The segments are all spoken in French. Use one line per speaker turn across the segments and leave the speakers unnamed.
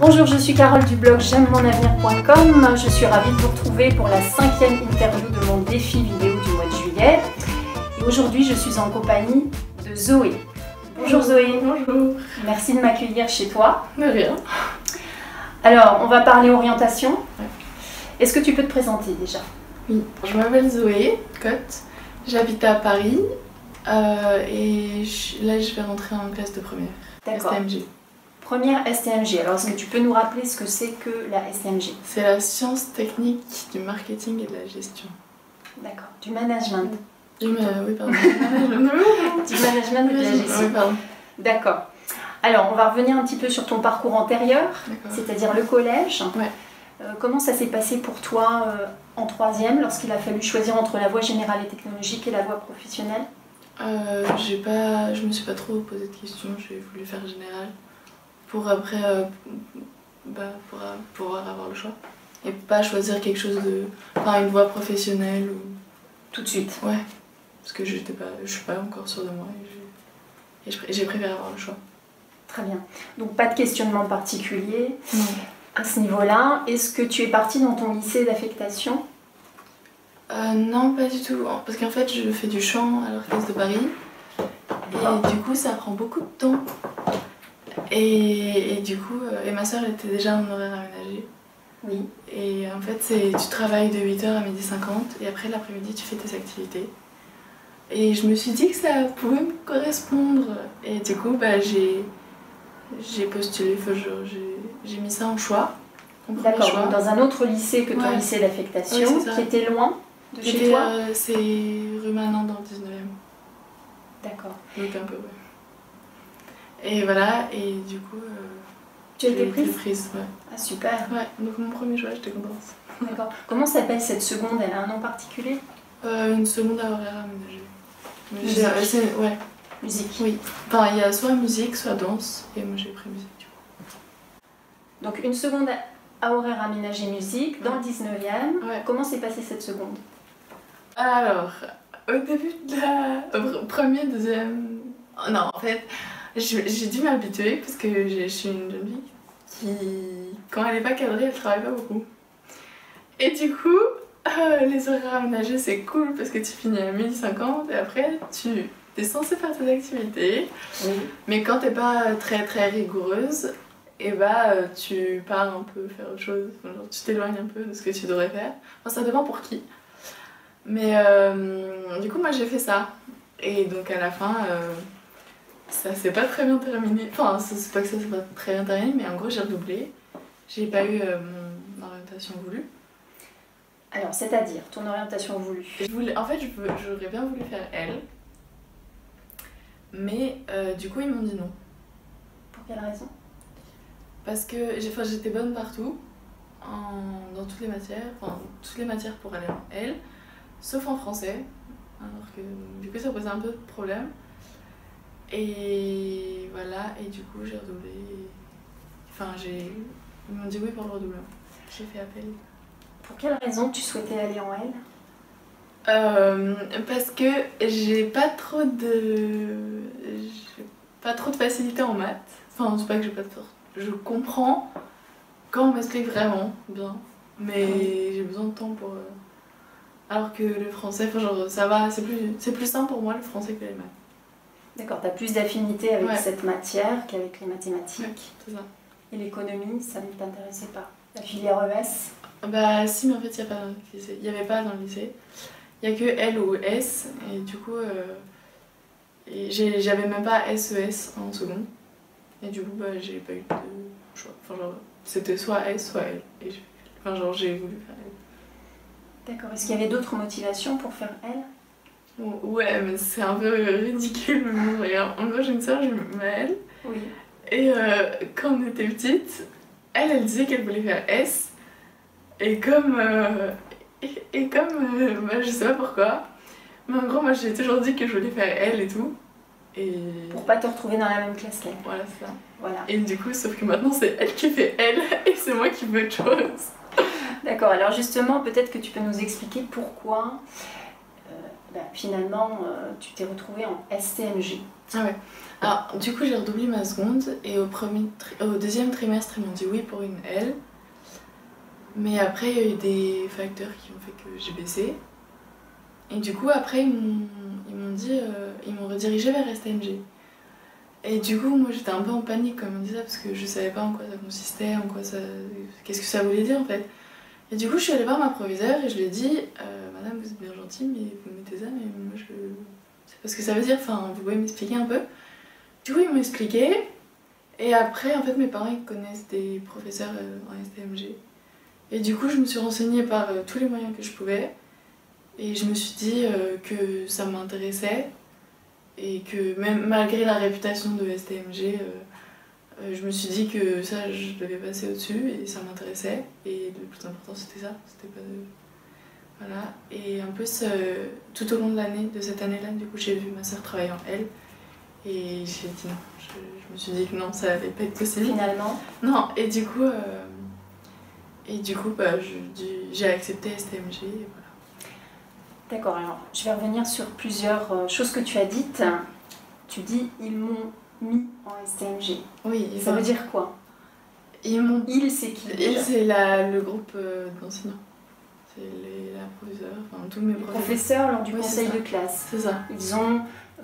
Bonjour, je suis Carole du blog j'aime-mon-avenir.com. Je suis ravie de vous retrouver pour la 5e interview de mon défi vidéo du mois de juillet. Et aujourd'hui, je suis en compagnie de Zoé. Bonjour Zoé.
Bonjour.
Merci de m'accueillir chez toi.
De rien.
Alors, on va parler orientation.
Ouais.
Est-ce que tu peux te présenter déjà?
Oui, je m'appelle Zoé Cotte, j'habite à Paris et là je vais rentrer en classe de première.
D'accord.
STMG.
Première STMG. Alors, est-ce que tu peux nous rappeler ce que c'est que la STMG?
C'est la science technique du marketing et de la gestion.
D'accord. Du management.
Oui, pardon.
Du management et de la gestion.
Oui, pardon.
D'accord. Alors, on va revenir un petit peu sur ton parcours antérieur,
D'accord.
c'est-à-dire le collège.
Ouais.
Comment ça s'est passé pour toi en 3e, lorsqu'il a fallu choisir entre la voie générale et technologique et la voie professionnelle?
Je me suis pas trop posé de questions, j'ai voulu faire général pour après pour pouvoir avoir le choix et pas choisir quelque chose une voie professionnelle ou
Tout de suite.
ouais, parce que je suis pas encore sûre de moi et j'ai préféré avoir le choix.
Très bien. Donc pas de questionnement particulier
Non.
à ce niveau-là. Est-ce que tu es partie dans ton lycée d'affectation?
Non, pas du tout, parce qu'en fait je fais du chant à l'Orchestre de Paris et du coup ça prend beaucoup de temps et du coup ma soeur elle était déjà en horaire aménagé.
Oui.
Et en fait tu travailles de 8h à 12h50 et après l'après-midi tu fais tes activités. Et je me suis dit que ça pouvait me correspondre et du coup j'ai postulé, j'ai mis ça en choix.
D'accord, donc dans un autre lycée que ton lycée d'affectation, qui était loin de chez toi?
C'est rue Manin dans le 19e.
D'accord.
Donc un peu, ouais. Et voilà, et du coup...
tu as été
j'ai
prise?
Ouais.
Ah super.
Ouais, donc mon premier choix, j'étais contente.
D'accord. Comment s'appelle cette seconde? Elle a un nom particulier?
Une seconde à horaire aménagé.
Musique.
Ouais.
Musique.
Oui. Enfin, il y a soit musique, soit danse, et moi j'ai pris musique du coup.
Donc une seconde à horaire aménagé musique, dans le 19e.
Ouais.
Comment s'est passée cette seconde?
Alors, au début de la première, deuxième... Non, en fait, j'ai dû m'habituer parce que je suis une jeune fille qui, quand elle n'est pas cadrée, elle travaille pas beaucoup. Et du coup, les horaires aménagés c'est cool parce que tu finis à 12h50 et après tu es censée faire tes activités.
Oui.
Mais quand t'es pas très très rigoureuse, et tu pars un peu faire autre chose, genre, tu t'éloignes un peu de ce que tu devrais faire. Enfin, ça dépend pour qui. Mais du coup moi j'ai fait ça. Et donc à la fin, ça s'est pas très bien terminé. Enfin, c'est pas que ça s'est pas très bien terminé, mais en gros j'ai redoublé. J'ai pas eu mon orientation voulue.
Alors, c'est-à-dire, ton orientation voulue?
En fait, j'aurais bien voulu faire L. Mais du coup, ils m'ont dit non.
Pour quelle raison?
Parce que j'étais bonne partout, dans toutes les matières pour aller en L, sauf en français. Alors que du coup, ça posait un peu de problème. Et voilà, et du coup, j'ai redoublé. Ils m'ont dit oui pour le redoublement. J'ai fait appel.
Pour quelle raison tu souhaitais aller en L?
Parce que j'ai pas trop de facilité en maths. Enfin, c'est pas que j'ai pas de force. Je comprends quand on m'explique vraiment bien, mais j'ai besoin de temps pour... Alors que le français, ça va, c'est plus simple pour moi le français que les maths.
D'accord, tu as plus d'affinité avec cette matière qu'avec les mathématiques.
Ouais, c'est ça.
Et l'économie, ça ne t'intéressait pas? La filière ES?
Bah si, mais en fait il n'y avait pas dans le lycée. Il n'y a que L ou S, et du coup j'avais même pas SES en seconde. Et du coup j'ai pas eu de choix. Enfin genre c'était soit S soit L. Et j'ai voulu faire L.
D'accord, est-ce qu'il y avait d'autres motivations pour faire L?
Ouais, mais c'est un peu ridicule, mais bon, regarde, en gros j'ai une soeur, je m'appelle.
Oui.
Et quand on était petite, elle disait qu'elle voulait faire S. Et comme je sais pas pourquoi, mais en gros moi j'ai toujours dit que je voulais faire L et tout. Et...
Pour pas te retrouver dans la même classe qu'elle.
Voilà, c'est ça.
Voilà.
Et du coup, sauf que maintenant c'est elle qui fait L et c'est moi qui veux autre chose.
D'accord, alors justement peut-être que tu peux nous expliquer pourquoi finalement tu t'es retrouvée en STMG.
Ah ouais. Alors du coup j'ai redoublé ma seconde et au deuxième trimestre ils m'ont dit oui pour une L. Mais après il y a eu des facteurs qui ont fait que j'ai baissé. Et du coup après ils m'ont redirigé vers STMG. Et du coup moi j'étais un peu en panique comme on disait parce que je savais pas en quoi ça consistait, qu'est-ce que ça voulait dire en fait. Et du coup je suis allée voir ma proviseure et je lui ai dit Madame vous êtes bien gentille mais vous mettez ça mais moi je sais pas ce que ça veut dire, enfin vous pouvez m'expliquer un peu. Du coup ils m'ont expliqué et après en fait mes parents ils connaissent des professeurs en STMG. Et du coup je me suis renseignée par tous les moyens que je pouvais et je me suis dit que ça m'intéressait et que même malgré la réputation de STMG je me suis dit que ça je devais passer au-dessus et ça m'intéressait et le plus important c'était ça, c'était pas de... Voilà, et en plus tout au long de l'année, de cette année-là, du coup j'ai vu ma soeur travailler en L et j'ai dit non, je me suis dit que non, ça allait pas être possible.
Finalement.
Non, et du coup j'ai accepté STMG et voilà.
D'accord, alors je vais revenir sur plusieurs choses que tu as dites. Tu dis ils m'ont mis en STMG.
Oui,
ça veut dire quoi?
Il
c'est qui?
Il c'est le groupe d'enseignants. C'est la proviseure, enfin tous mes
professeurs lors du conseil de classe.
C'est ça.
Ils ont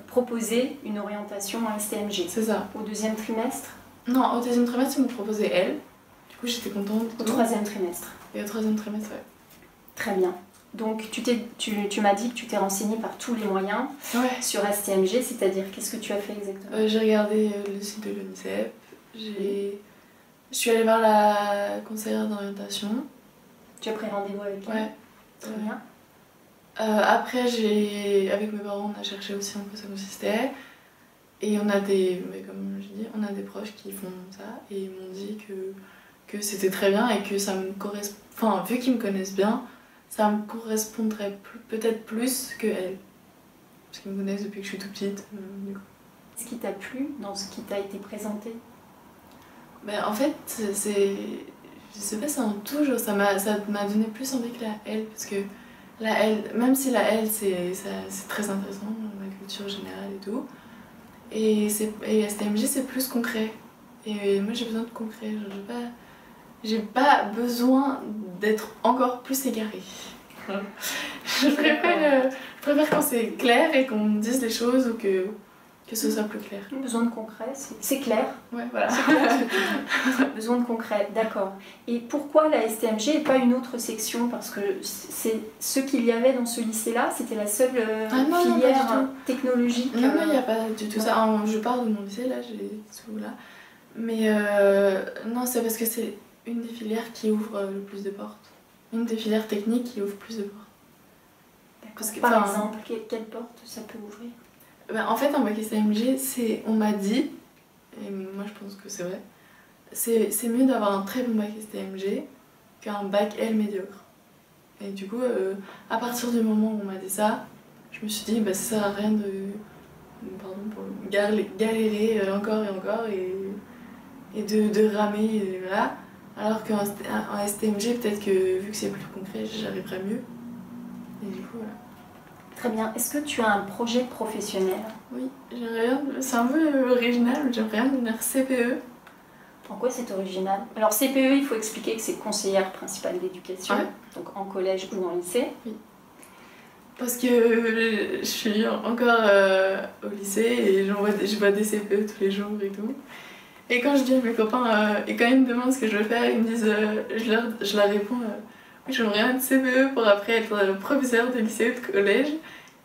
proposé une orientation en STMG.
C'est ça.
Au deuxième trimestre?
Non, au deuxième trimestre ils m'ont proposé elle. Du coup j'étais contente.
Au troisième trimestre?
Et au troisième trimestre, ouais.
Très bien. Donc tu m'as dit que tu t'es renseignée par tous les moyens sur STMG, c'est-à-dire qu'est-ce que tu as fait exactement?
J'ai regardé le site de l'UNICEF, je suis allée voir la conseillère d'orientation. Tu
as pris rendez-vous avec elle?
Ouais.
Très bien.
Après, avec mes parents, on a cherché aussi en quoi ça consistait. Et on a comme je dis, on a des proches qui font ça et ils m'ont dit que c'était très bien et que ça me correspond. Enfin, vu qu'ils me connaissent bien, ça me correspondrait peut-être plus que elle. Parce qu'ils me connaissent depuis que je suis toute petite. Du coup.
Ce qui t'a plu dans ce qui t'a été présenté?
En fait, je sais pas, c'est un tout, ça m'a donné plus envie que la L, parce que la L, même si la L c'est très intéressant, la culture générale et tout, et STMG c'est plus concret, et moi j'ai besoin de concret, j'ai pas besoin d'être encore plus égarée. Je préfère quand c'est clair et qu'on me dise les choses ou que ce soit plus clair.
Besoin de concret, c'est clair.
Ouais, voilà.
C'est clair ce que tu dis. Besoin de concret, d'accord. Et pourquoi la STMG et pas une autre section? Parce que c'est ce qu'il y avait dans ce lycée-là, c'était la seule filière technologique.
Non, il n'y a pas du tout ça. Je pars de mon lycée, là, j'ai tout là. Mais non, c'est parce que c'est une des filières qui ouvre le plus de portes. Une des filières techniques qui ouvre plus de portes.
Par exemple, quelle porte ça peut ouvrir?
En fait, en bac STMG, on m'a dit, et moi je pense que c'est vrai, c'est mieux d'avoir un très bon bac STMG qu'un bac L médiocre. Et du coup, à partir du moment où on m'a dit ça, je me suis dit, ça sert à rien de galérer encore et encore et de ramer, et voilà. Alors qu'en STMG, peut-être que vu que c'est plus concret, j'arriverai mieux. Et du coup, voilà.
Très bien. Est-ce que tu as un projet professionnel?
Oui, c'est un peu original, mais j'aimerais bien devenir CPE.
Pourquoi c'est original? Alors CPE, il faut expliquer que c'est conseillère principale d'éducation, donc en collège ou en lycée.
Oui. Parce que je suis encore au lycée et je vois des CPE tous les jours et tout. Et quand je dis à mes copains, et quand ils me demandent ce que je veux faire, ils me disent, je leur réponds, oui, j'aimerais bien être CPE pour après être professeur de lycée ou de collège.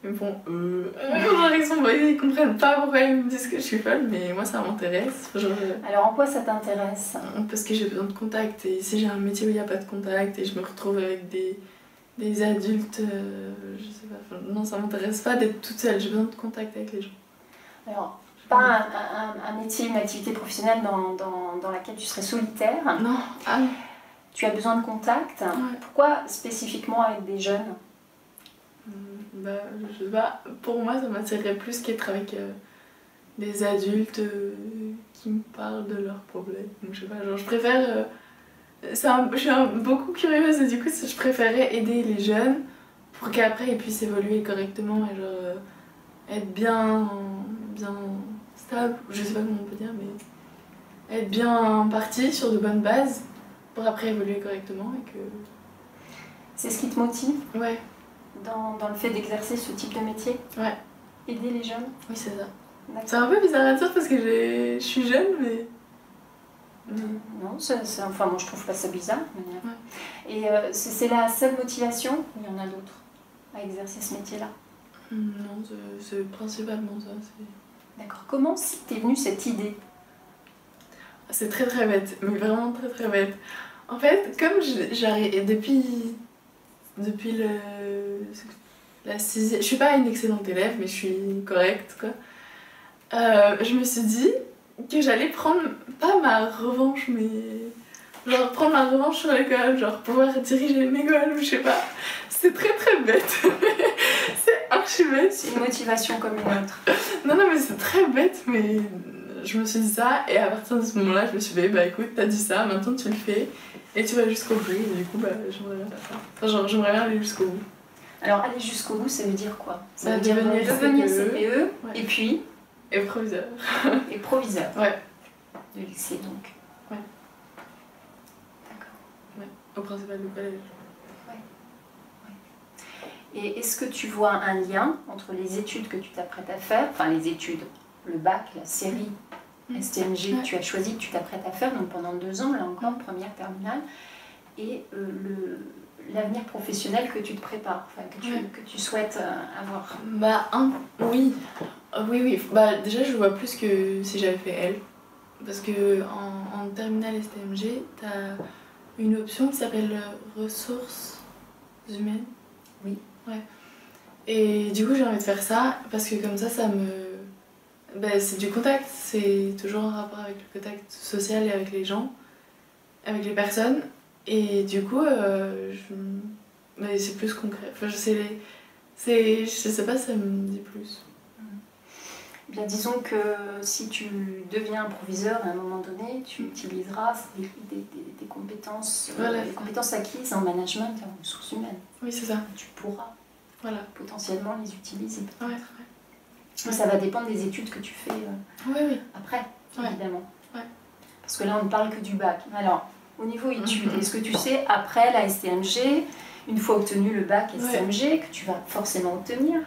Ils me font ils comprennent pas pourquoi ils me disent que je suis folle, mais moi ça m'intéresse.
Alors en quoi ça t'intéresse?
Parce que j'ai besoin de contact, et si j'ai un métier où il n'y a pas de contact et je me retrouve avec des adultes, je sais pas, non ça m'intéresse pas d'être toute seule, j'ai besoin de contact avec les gens.
Alors, pas un métier, une activité professionnelle dans laquelle tu serais solitaire.
Non. Ah.
Tu as besoin de contact.
Ouais.
Pourquoi spécifiquement avec des jeunes?
Je sais pas, pour moi ça m'attirerait plus qu'être avec des adultes qui me parlent de leurs problèmes. Donc, je sais pas, je préfère... je suis beaucoup curieuse et du coup je préférerais aider les jeunes pour qu'après ils puissent évoluer correctement et genre être bien stable, je sais pas comment on peut dire, mais être bien parti sur de bonnes bases pour après évoluer correctement et que...
C'est ce qui te motive
Ouais.
dans le fait d'exercer ce type de métier?
Ouais.
Aider les jeunes?
Oui, c'est ça.
D'accord.
C'est un peu bizarre à dire parce que je suis jeune, mais...
Non, enfin moi je trouve pas ça bizarre.
Ouais.
Et c'est la seule motivation ou il y en a d'autres à exercer ce métier-là?
Non, c'est principalement ça.
D'accord. Comment t'es venue cette idée?
C'est très très bête, mais vraiment très très bête. En fait, comme j'arrive depuis la sixième... Je suis pas une excellente élève, mais je suis correcte, quoi. Je me suis dit que j'allais prendre, pas ma revanche, mais genre prendre ma revanche sur l'école, genre pouvoir diriger une école ou je sais pas. C'est très très bête, c'est archi bête.
C'est une motivation comme une autre.
Non, mais c'est très bête, mais je me suis dit ça et à partir de ce moment-là, je me suis dit, bah écoute, t'as dit ça, maintenant tu le fais et tu vas jusqu'au bout. Et du coup, bah j'aimerais bien faire ça. Enfin, genre, j'aimerais bien aller jusqu'au bout.
Alors, aller jusqu'au bout, ça veut dire quoi? Ça
Bah,
veut dire devenir CPE,
ouais.
Et puis
Et proviseur.
Et proviseur.
Ouais.
De lycée, donc.
Ouais.
D'accord.
Ouais, au principal du collège.
Et est-ce que tu vois un lien entre les études que tu t'apprêtes à faire, enfin les études, le bac, la série STMG que tu as choisi, que tu t'apprêtes à faire, donc pendant 2 ans, là encore, première terminale, et l'avenir professionnel que tu te prépares, enfin, que tu souhaites avoir?
Bah, oui. Oui. Bah, déjà, je vois plus que si j'avais fait L. Parce que en terminale STMG, t'as une option qui s'appelle ressources humaines.
Oui.
Ouais. Et du coup, j'ai envie de faire ça parce que comme ça me... Bah, c'est du contact, c'est toujours un rapport avec le contact social et avec les gens, avec les personnes. Et du coup, mais c'est plus concret. Enfin, je sais pas, ça me dit plus.
Bien, disons que si tu deviens un proviseur à un moment donné, tu utiliseras des compétences,
voilà,
des compétences acquises en management et en ressources humaines.
Oui, c'est ça.
Tu pourras
potentiellement
les utiliser.
Ouais.
Ça va dépendre des études que tu fais après, évidemment.
Ouais.
Parce que là, on ne parle que du bac. Alors, au niveau études, est-ce que tu sais, après la STMG, une fois obtenu le bac STMG, que tu vas forcément obtenir,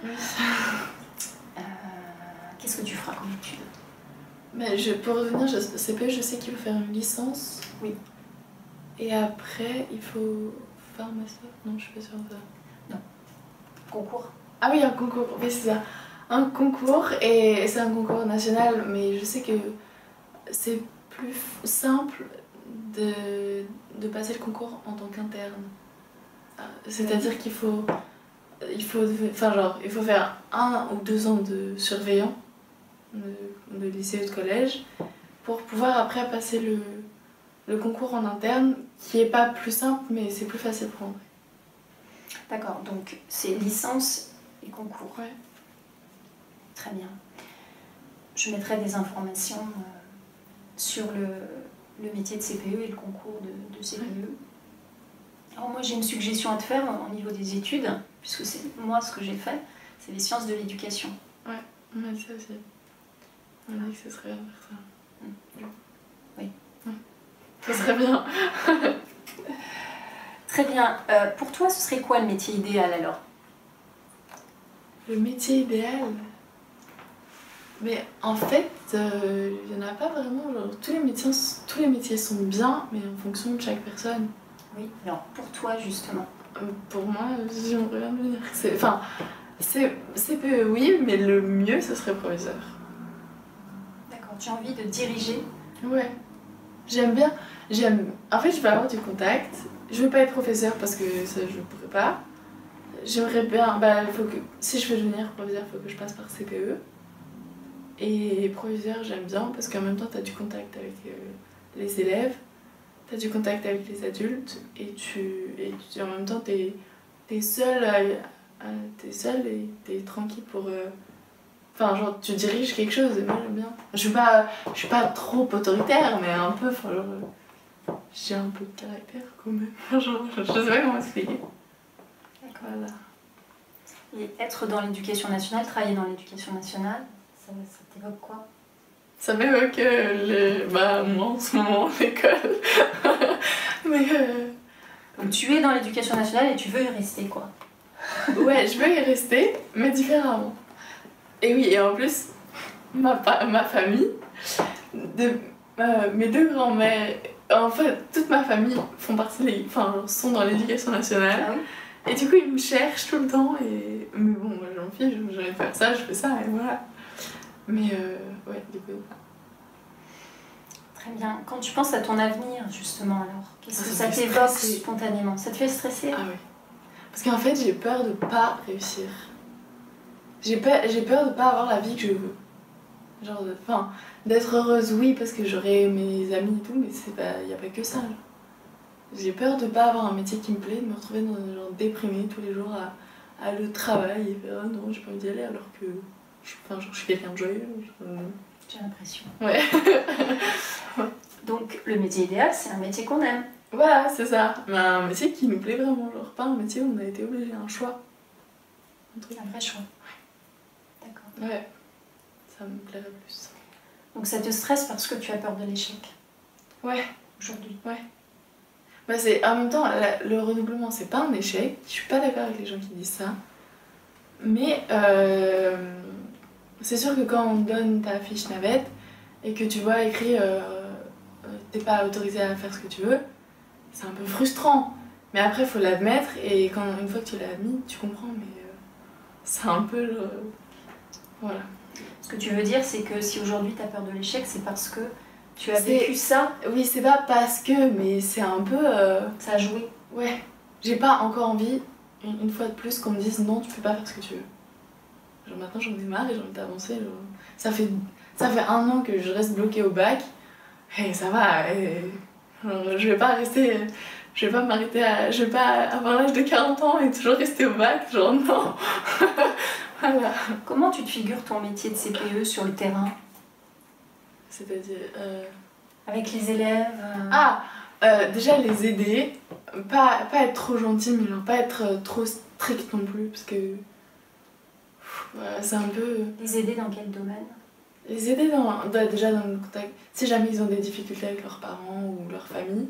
qu'est-ce que tu feras comme études?
Mais pour revenir CPE, je sais qu'il faut faire une licence.
Oui.
Et après, il faut faire un master. Non, je suis pas sûre de ça.
Non. Concours? Ah
oui, un concours, oui, c'est ça. Un concours, et c'est un concours national, mais je sais que c'est plus simple de passer le concours en tant qu'interne. C'est-à-dire qu'il faut faire 1 ou 2 ans de surveillant de lycée ou de collège pour pouvoir après passer le concours en interne, qui est pas plus simple, mais c'est plus facile pour entrer.
D'accord, donc c'est licence et concours.
Ouais.
Très bien. Je mettrai des informations sur le métier de CPE et le concours de CPE. Ouais. Alors moi j'ai une suggestion à te faire au niveau des études, puisque c'est moi ce que j'ai fait, c'est les sciences de l'éducation.
Ouais, on m'a dit ça aussi. On m'a dit que ce serait bien de faire ça.
Oui.
Ouais. Ça serait bien.
Très bien. Pour toi, ce serait quoi le métier idéal alors?
Le métier idéal? Mais en fait, il n'y en a pas vraiment. Genre, tous les métiers sont bien, mais en fonction de chaque personne.
Oui, alors pour toi justement?
Pour moi, j'aimerais bien devenir. Enfin, CPE oui, mais le mieux ce serait proviseur.
D'accord, tu as envie de diriger?
Ouais. J'aime bien. En fait, je vais avoir du contact. Je veux pas être professeur parce que ça, je pourrais pas. J'aimerais bien. Si je veux devenir proviseur, il faut que je passe par CPE. Et proviseur, j'aime bien parce qu'en même temps, tu as du contact avec les élèves, tu as du contact avec les adultes, et en même temps, t'es seul et t'es tranquille pour. Enfin, genre, tu diriges quelque chose, et moi, j'aime bien. Je suis pas trop autoritaire, mais un peu. Enfin, genre, j'ai un peu de caractère quand même. Genre, je sais pas comment expliquer.
D'accord.
Voilà.
Et être dans l'éducation nationale, travailler dans l'éducation nationale, ça t'évoque quoi?
Ça m'évoque moi en ce moment, l'école. Mais
Donc tu es dans l'éducation nationale et tu veux y rester, quoi.
ouais, je veux y rester, mais différemment. Et oui, et en plus, ma famille, mes deux grands-mères, en fait, toute ma famille sont dans l'éducation nationale.
Ah oui?
Et du coup, ils me cherchent tout le temps. Mais bon, moi, j'en fiche, j'ai envie de faire ça, je fais ça, et voilà. Mais ouais, du coup.
Très bien. Quand tu penses à ton avenir, justement, alors, qu'est-ce que ça
me fait
t'évoque
stresser.
spontanément? Ça te fait stresser?
Ah oui. Parce qu'en fait, j'ai peur de pas réussir. J'ai peur de pas avoir la vie que je veux. Genre, d'être heureuse, oui, parce que j'aurai mes amis et tout, mais y a pas que ça. Genre. J'ai peur de pas avoir un métier qui me plaît, de me retrouver genre, déprimée tous les jours à aller au travail et faire non, j'ai pas envie d'y aller alors que je suis quelqu'un de joyeux.
J'ai l'impression.
Ouais.
Donc, le métier idéal, c'est un métier qu'on aime.
Voilà, c'est ça. Mais un métier qui nous plaît vraiment, genre pas un métier où on a été obligé, un choix.
Un vrai choix. D'accord.
Ouais, ça me plairait plus.
Donc ça te stresse parce que tu as peur de l'échec?
Ouais.
Aujourd'hui?
Ouais. Bah en même temps, le redoublement, c'est pas un échec. Je suis pas d'accord avec les gens qui disent ça. Mais c'est sûr que quand on te donne ta fiche navette et que tu vois écrit t'es pas autorisé à faire ce que tu veux, c'est un peu frustrant. Mais après, faut l'admettre et une fois que tu l'as admis, tu comprends. Mais c'est un peu voilà.
Ce que tu veux dire, c'est que si aujourd'hui tu as peur de l'échec, c'est parce que tu as vécu ça?
Oui, c'est pas parce que, mais c'est un peu...
Ça a joué?
Ouais. J'ai pas encore envie, une fois de plus, qu'on me dise non, tu peux pas faire ce que tu veux. Genre maintenant, j'en ai marre et j'ai envie d'avancer. Genre. Ça fait 1 an que je reste bloquée au bac. Et ça va. Genre, je vais pas m'arrêter je vais pas avoir l'âge de 40 ans et toujours rester au bac. Genre non. Voilà.
Comment tu te figures ton métier de CPE sur le terrain?
C'est-à-dire...
Avec les élèves
déjà les aider, pas être trop gentil, mais genre pas être trop strict non plus, parce que c'est un peu...
Les aider dans quel domaine?
Les aider déjà dans le contact, si jamais ils ont des difficultés avec leurs parents ou leur famille,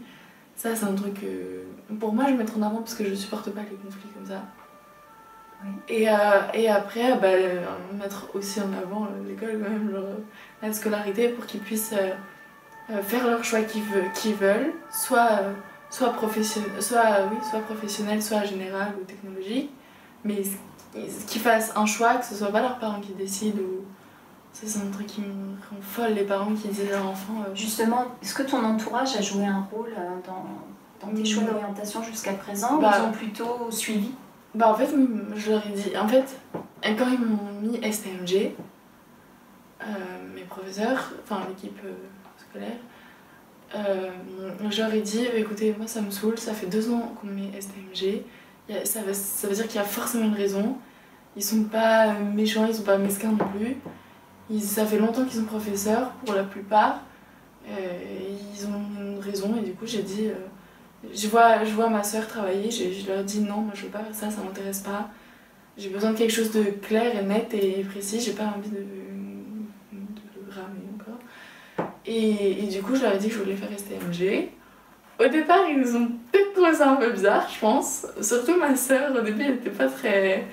ça c'est un truc que pour moi je vais mettre en avant parce que je supporte pas les conflits comme ça.
Oui.
Et après, mettre aussi en avant l'école quand même, genre, la scolarité pour qu'ils puissent faire leur choix qu'ils veulent, soit professionnel, soit général ou technologique, mais qu'ils fassent un choix, que ce soit pas leurs parents qui décident. Ou... Ça, c'est un truc qui me rend folle, les parents qui disent à leurs enfants...
Justement, est-ce que ton entourage a joué un rôle dans tes choix d'orientation jusqu'à présent, ou ils ont plutôt suivi?
En fait, je leur ai dit... En fait, quand ils m'ont mis STMG, mes professeurs, enfin l'équipe scolaire, je leur ai dit, écoutez, moi ça me saoule, ça fait 2 ans qu'on met STMG, ça veut dire qu'il y a forcément une raison, ils sont pas méchants, ils sont pas mesquins non plus, ça fait longtemps qu'ils sont professeurs pour la plupart, ils ont une raison et du coup j'ai dit, je vois ma soeur travailler, je leur ai dit non, moi je veux pas faire ça, ça m'intéresse pas, j'ai besoin de quelque chose de clair et net et précis, j'ai pas envie de ramer encore. Et du coup je leur ai dit que je voulais faire STMG. Au départ ils ont peut-être trouvé ça un peu bizarre je pense, surtout ma soeur au début elle était pas très...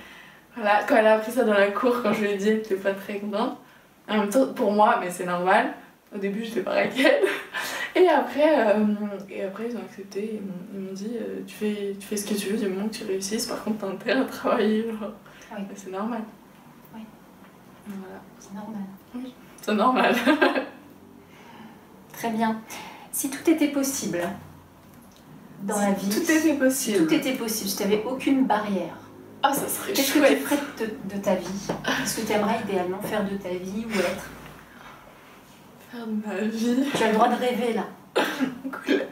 Voilà, quand elle a appris ça dans la cour, quand je lui ai dit, elle était pas très contente. En même temps, pour moi, mais c'est normal. Au début, j'étais pareil qu'elle. Et après, ils ont accepté. Ils m'ont dit tu fais ce que tu veux du moment que tu réussisses. Par contre, t'as intérêt à travailler.
Oui.
C'est normal.
Oui.
Voilà.
C'est normal.
Oui, c'est normal.
Très bien. Si tout était possible dans la vie...
Tout était possible.
Tout était possible. Si tu n'avais aucune barrière.
Ah, ça serait
Qu'est-ce que
chouette.
tu ferais de ta vie? Qu'est-ce que tu aimerais idéalement faire de ta vie ou être?
Faire de ma vie.
Tu as le droit de rêver là.
Cool.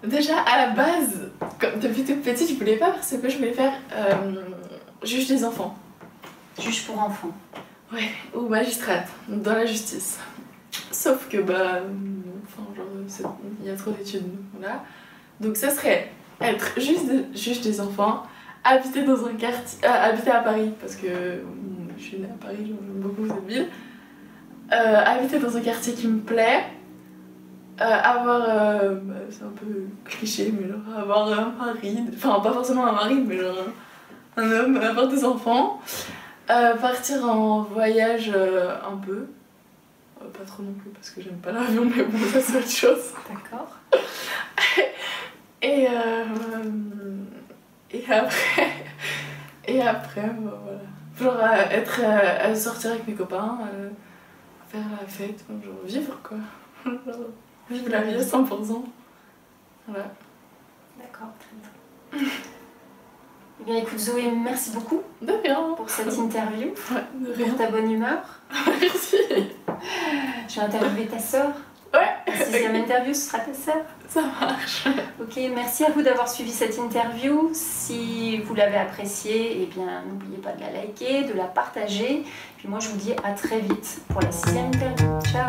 Déjà, à la base, depuis toute petite, je voulais pas faire ce que je voulais faire juge des enfants.
Juge pour enfants.
Ouais, ou magistrate, dans la justice. Sauf que, il y a trop d'études, voilà. Donc ça serait être juge des enfants, habiter dans un quartier, habiter à Paris parce que je suis née à Paris, j'aime beaucoup cette ville. Habiter dans un quartier qui me plaît, avoir, c'est un peu cliché, mais genre avoir un mari, enfin pas forcément un mari, mais genre un homme, avoir des enfants, partir en voyage un peu, pas trop non plus parce que j'aime pas l'avion, mais bon, ça c'est autre chose.
D'accord.
Et après, bah, voilà. Genre sortir avec mes copains, faire la fête, genre vivre quoi. Genre, vivre la vie à 100%. Voilà.
D'accord, très bien. Eh bien écoute Zoé, merci beaucoup
De rien.
pour cette interview,
Ouais, de rien.
pour ta bonne humeur.
Merci.
Je vais interviewer ta sœur.
Ouais.
La 6e interview, ce sera ta sœur.
Ça marche.
Ok, merci à vous d'avoir suivi cette interview. Si vous l'avez appréciée, eh bien n'oubliez pas de la liker, de la partager. Puis moi je vous dis à très vite pour la 6e interview. Ciao.